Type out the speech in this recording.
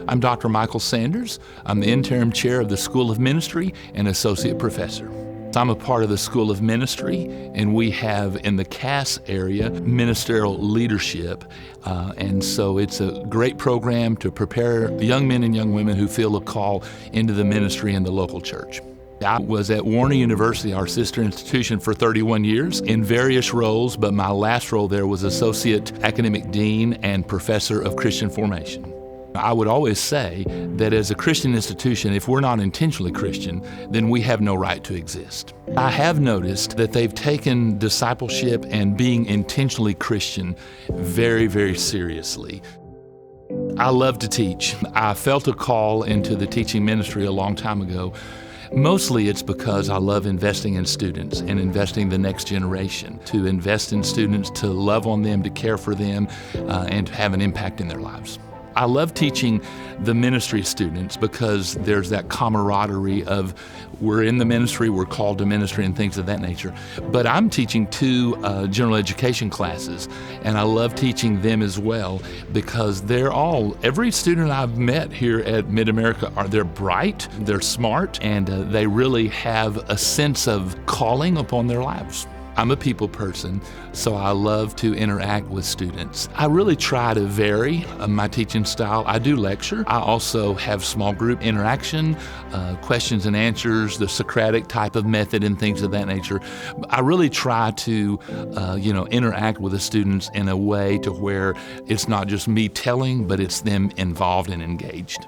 I'm Dr. Michael Sanders. I'm the interim chair of the School of Ministry and associate professor. I'm a part of the School of Ministry, and we have in the Cass area Ministerial Leadership, and so it's a great program to prepare young men and young women who feel a call into the ministry in the local church. I was at Warner University, our sister institution, for 31 years in various roles, but my last role there was Associate Academic Dean and Professor of Christian Formation. I would always say that as a Christian institution, if we're not intentionally Christian, then we have no right to exist. I have noticed that they've taken discipleship and being intentionally Christian very, very seriously. I love to teach. I felt a call into the teaching ministry a long time ago. Mostly it's because I love investing in students and investing the next generation, to invest in students, to love on them, to care for them, and to have an impact in their lives. I love teaching the ministry students because there's that camaraderie of we're in the ministry, we're called to ministry and things of that nature. But I'm teaching two general education classes, and I love teaching them as well because every student I've met here at Mid-America, they're bright, they're smart, and they really have a sense of calling upon their lives. I'm a people person, so I love to interact with students. I really try to vary my teaching style. I do lecture. I also have small group interaction, questions and answers, the Socratic type of method and things of that nature. I really try to, interact with the students in a way to where it's not just me telling, but it's them involved and engaged.